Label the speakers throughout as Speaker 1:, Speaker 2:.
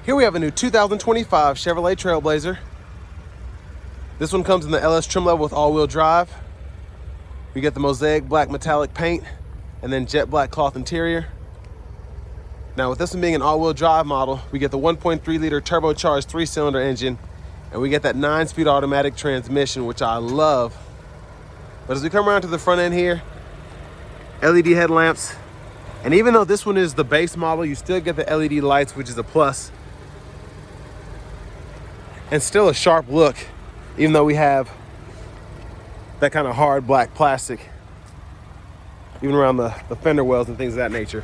Speaker 1: Here we have a new 2025 Chevrolet Trailblazer. This one comes in the LS trim level with all-wheel drive. We get the mosaic black metallic paint and then jet black cloth interior. Now with this one being an all-wheel drive model, we get the 1.3 liter turbocharged 3-cylinder engine, and we get that 9-speed automatic transmission, which I love. But as we come around to the front end here, LED headlamps, and even though this one is the base model, you still get the LED lights, which is a plus. And still a sharp look, even though we have that kind of hard black plastic, even around the fender wells and things of that nature.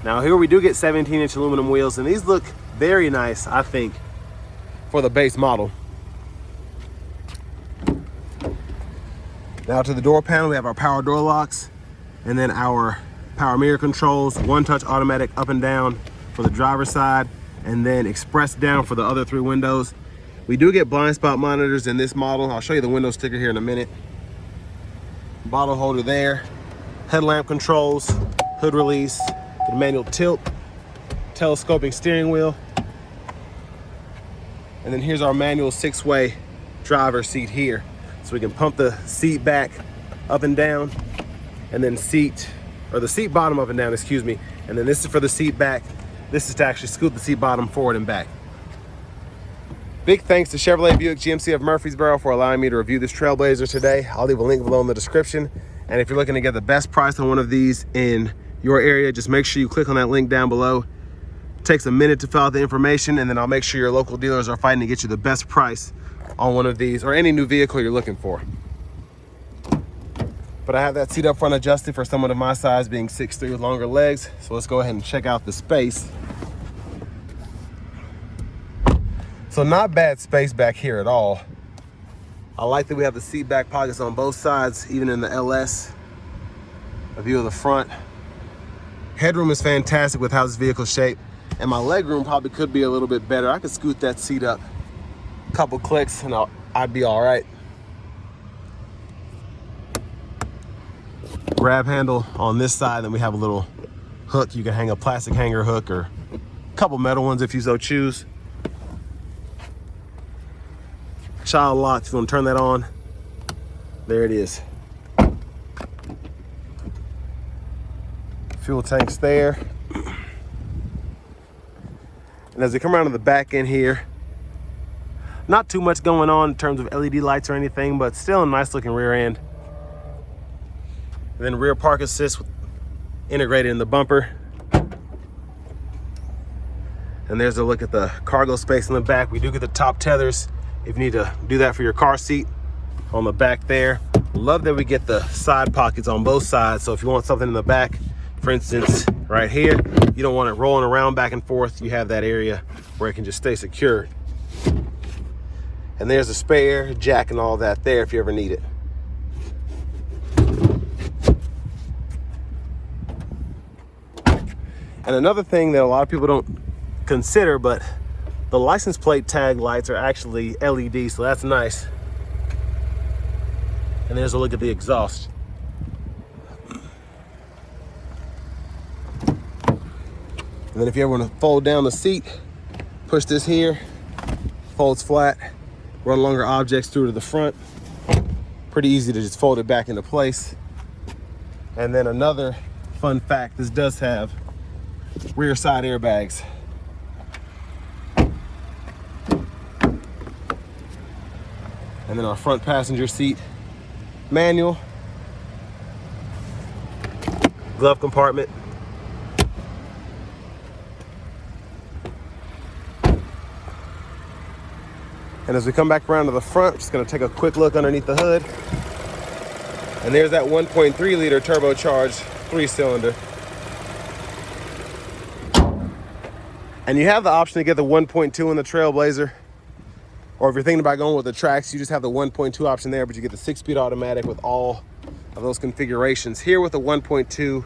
Speaker 1: Now here we do get 17-inch aluminum wheels, and these look very nice, I think, for the base model. Now to the door panel, we have our power door locks, and then our power mirror controls, one-touch automatic up and down for the driver's side, and then express down for the other 3 windows. We do get blind spot monitors in this model. I'll show you the window sticker here in a minute. Bottle holder there, headlamp controls, hood release, the manual tilt, telescoping steering wheel, and then here's our manual 6-way driver seat here. So we can pump the seat back up and down, and then the seat bottom up and down, excuse me. And then this is for the seat back. This is to actually scoot the seat bottom forward and back. Big thanks to Chevrolet Buick GMC of Murfreesboro for allowing me to review this Trailblazer today. I'll leave a link below in the description. And if you're looking to get the best price on one of these in your area, just make sure you click on that link down below. It takes a minute to fill out the information, and then I'll make sure your local dealers are fighting to get you the best price on one of these or any new vehicle you're looking for. But I have that seat up front adjusted for someone of my size, being 6'3" with longer legs. So let's go ahead and check out the space. So not bad space back here at all. I like that we have the seat back pockets on both sides, even in the LS. A view of the front. Headroom is fantastic with how this vehicle is shaped, and my leg room probably could be a little bit better. I could scoot that seat up a couple clicks and I'd be all right. Grab handle on this side, then we have a little hook. You can hang a plastic hanger hook or a couple metal ones if you so choose. Child lock, if you want to turn that on, there it is. Fuel tanks there. And as we come around to the back end here, not too much going on in terms of LED lights or anything, but still a nice looking rear end. And then rear park assist integrated in the bumper. And there's a look at the cargo space in the back. We do get the top tethers if you need to do that for your car seat on the back there. Love that we get the side pockets on both sides. So if you want something in the back, for instance, right here, you don't want it rolling around back and forth. You have that area where it can just stay secure. And there's a spare jack and all that there if you ever need it. And another thing that a lot of people don't consider, but the license plate tag lights are actually LED, so that's nice. And there's a look at the exhaust. And then if you ever want to fold down the seat, push this here, folds flat, run longer objects through to the front. Pretty easy to just fold it back into place. And then another fun fact, this does have rear side airbags. And then our front passenger seat, manual, glove compartment. And as we come back around to the front, just gonna take a quick look underneath the hood. And there's that 1.3 liter turbocharged 3-cylinder. And you have the option to get the 1.2 in the Trailblazer. Or if you're thinking about going with the Trax, you just have the 1.2 option there, but you get the 6-speed automatic with all of those configurations. Here with the 1.2, you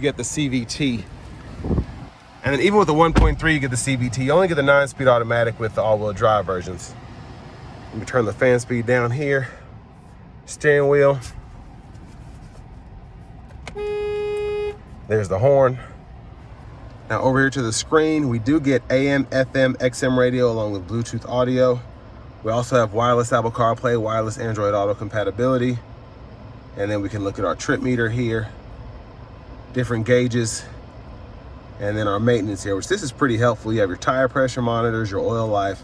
Speaker 1: get the CVT. And then even with the 1.3, you get the CVT. You only get the 9-speed automatic with the all-wheel drive versions. Let me turn the fan speed down here. Steering wheel. There's the horn. Now over here to the screen, we do get AM, FM, XM radio along with Bluetooth audio. We also have wireless Apple CarPlay, wireless Android Auto compatibility. And then we can look at our trip meter here, different gauges, and then our maintenance here, which this is pretty helpful. You have your tire pressure monitors, your oil life,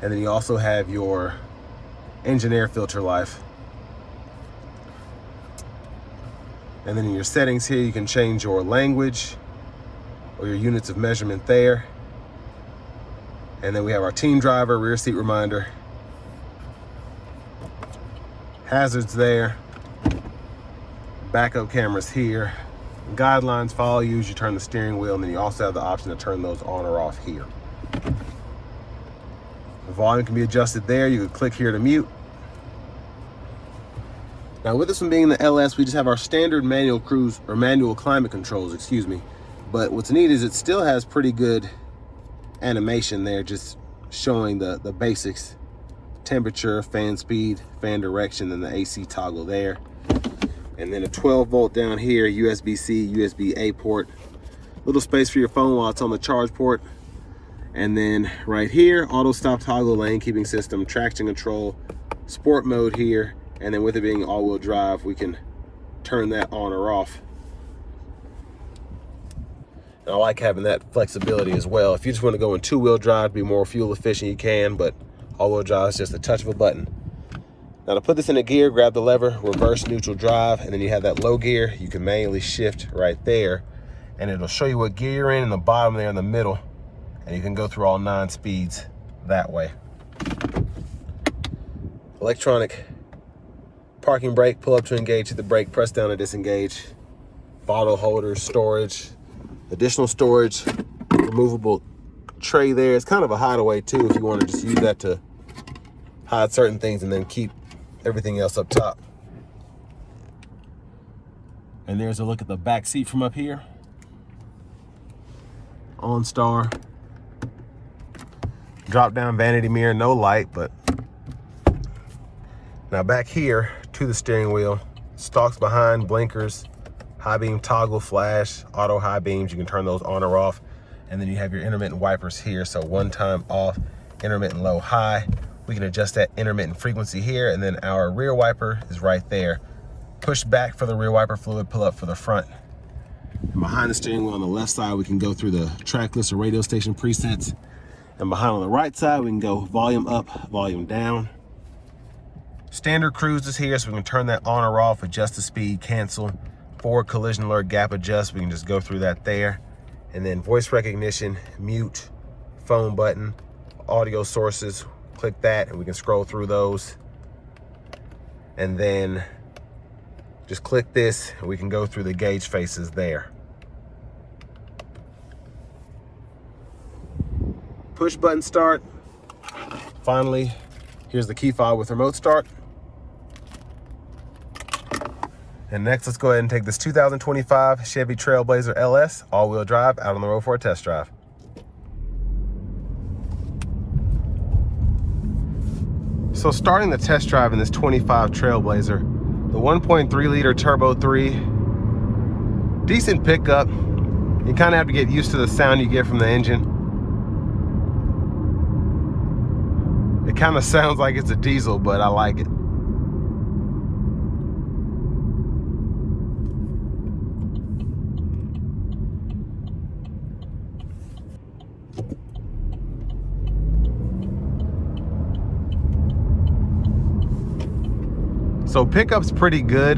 Speaker 1: and then you also have your engine air filter life. And then in your settings here, you can change your language or your units of measurement there. And then we have our team driver, rear seat reminder, hazards there, backup cameras here, guidelines follow you as you turn the steering wheel, and then you also have the option to turn those on or off here. The volume can be adjusted there. You can click here to mute. Now with this one being the LS, we just have our standard manual cruise or manual climate controls, excuse me. But what's neat is it still has pretty good animation there, just showing the basics: temperature, fan speed, fan direction, and the AC toggle there. And then a 12 volt down here, USB-C, USB-A port. Little space for your phone while it's on the charge port. And then right here, auto stop toggle, lane keeping system, traction control, sport mode here. And then with it being all-wheel drive, we can turn that on or off. And I like having that flexibility as well. If you just want to go in two-wheel drive, be more fuel efficient, you can, but all-wheel drive is just a touch of a button. Now to put this in a gear, grab the lever, reverse, neutral, drive, and then you have that low gear. You can manually shift right there, and it'll show you what gear you're in the bottom there in the middle, and you can go through all 9 speeds that way. Electronic parking brake, pull up to engage, hit the brake, press down to disengage. Bottle holders, storage, additional storage, removable tray there. It's kind of a hideaway too if you want to just use that to hide certain things and then keep everything else up top. And there's a look at the back seat from up here. OnStar. Drop down vanity mirror, no light, but now back here to the steering wheel, stalks behind, blinkers, high beam toggle, flash, auto high beams. You can turn those on or off. And then you have your intermittent wipers here. So one time off, intermittent low, high. We can adjust that intermittent frequency here. And then our rear wiper is right there. Push back for the rear wiper fluid, pull up for the front. And behind the steering wheel on the left side, we can go through the track list or radio station presets. And behind on the right side, we can go volume up, volume down. Standard cruise is here, so we can turn that on or off, adjust the speed, cancel. Forward collision alert, gap adjust, we can just go through that there. And then voice recognition, mute, phone button, audio sources, click that and we can scroll through those. And then just click this and we can go through the gauge faces there. Push button start. Finally, here's the key fob with remote start. And next, let's go ahead and take this 2025 Chevy Trailblazer LS all-wheel drive out on the road for a test drive. So starting the test drive in this 25 Trailblazer, the 1.3 liter turbo 3, decent pickup. You kind of have to get used to the sound you get from the engine. It kind of sounds like it's a diesel, but I like it. So pickup's pretty good.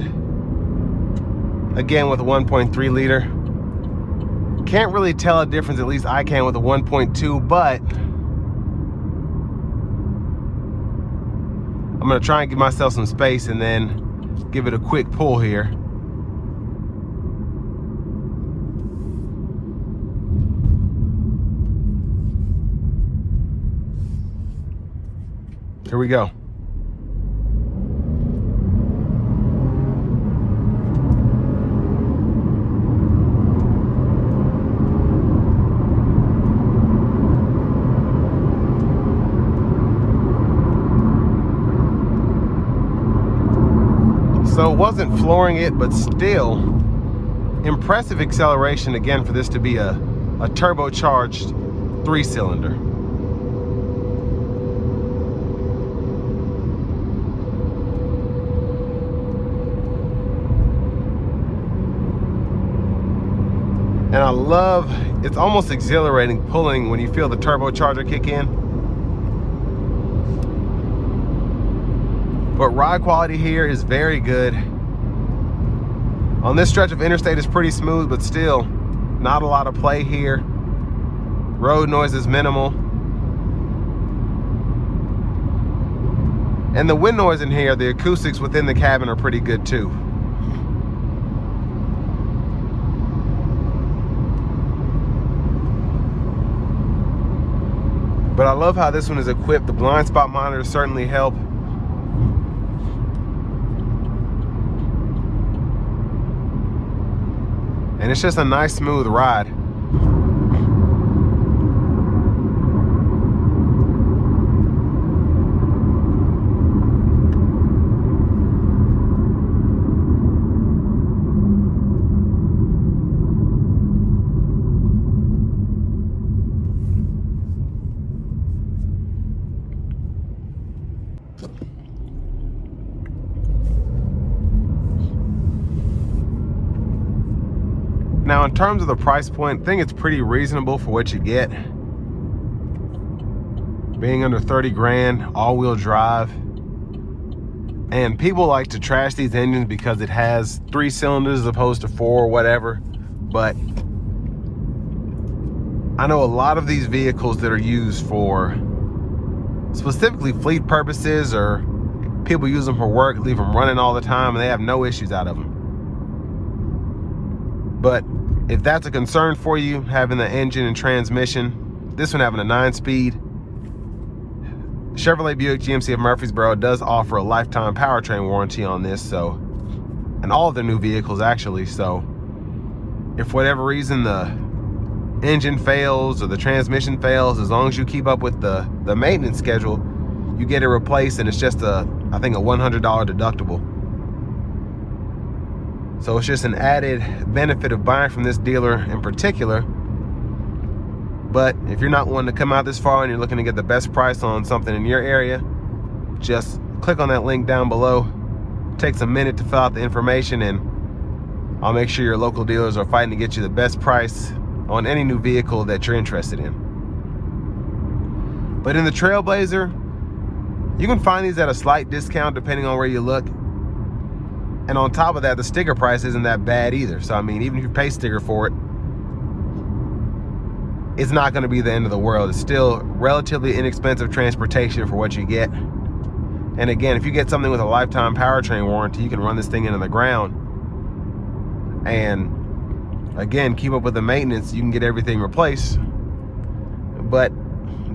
Speaker 1: Again, with a 1.3 liter. Can't really tell a difference, at least I can with a 1.2, but I'm gonna try and give myself some space and then give it a quick pull here. Here we go. So it wasn't flooring it, but still impressive acceleration again for this to be a a turbocharged 3-cylinder. And I love, it's almost exhilarating pulling when you feel the turbocharger kick in. But ride quality here is very good. On this stretch of interstate is pretty smooth, but still not a lot of play here. Road noise is minimal. And the wind noise in here, the acoustics within the cabin are pretty good too. But I love how this one is equipped. The blind spot monitors certainly help. And it's just a nice, smooth ride. Now, in terms of the price point, I think it's pretty reasonable for what you get. Being under 30 grand, all-wheel drive. And people like to trash these engines because it has 3 cylinders as opposed to 4 or whatever. But I know a lot of these vehicles that are used for specifically fleet purposes, or people use them for work, leave them running all the time, and they have no issues out of them. But if that's a concern for you, having the engine and transmission, this one having a 9-speed, Chevrolet Buick GMC of Murfreesboro does offer a lifetime powertrain warranty on this, so, and all of their new vehicles actually. So if for whatever reason the engine fails or the transmission fails, as long as you keep up with the maintenance schedule, you get it replaced, and it's just I think a $100 deductible. So it's just an added benefit of buying from this dealer in particular. But if you're not wanting to come out this far and you're looking to get the best price on something in your area, just click on that link down below. It takes a minute to fill out the information, and I'll make sure your local dealers are fighting to get you the best price on any new vehicle that you're interested in. But in the Trailblazer, you can find these at a slight discount depending on where you look. And on top of that, the sticker price isn't that bad either. So I mean, even if you pay sticker for it, it's not going to be the end of the world. It's still relatively inexpensive transportation for what you get. And again, if you get something with a lifetime powertrain warranty, you can run this thing into the ground. And again, keep up with the maintenance, you can get everything replaced. But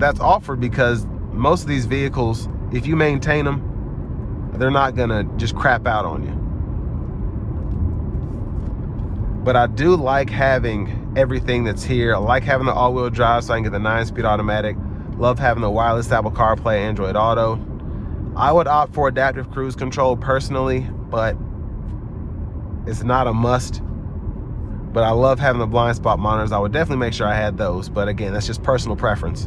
Speaker 1: that's offered because most of these vehicles, if you maintain them, they're not going to just crap out on you. But I do like having everything that's here. I like having the all-wheel drive so I can get the 9-speed automatic. Love having the wireless Apple CarPlay, Android Auto. I would opt for adaptive cruise control personally, but it's not a must. But I love having the blind spot monitors. I would definitely make sure I had those. But again, that's just personal preference.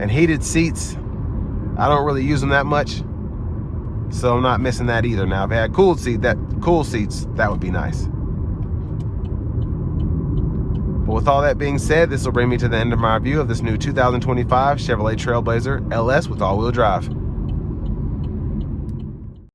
Speaker 1: And heated seats, I don't really use them that much, so I'm not missing that either. Now, if it had cool seats, that would be nice. But with all that being said, this will bring me to the end of my review of this new 2025 Chevrolet Trailblazer LS with all-wheel drive.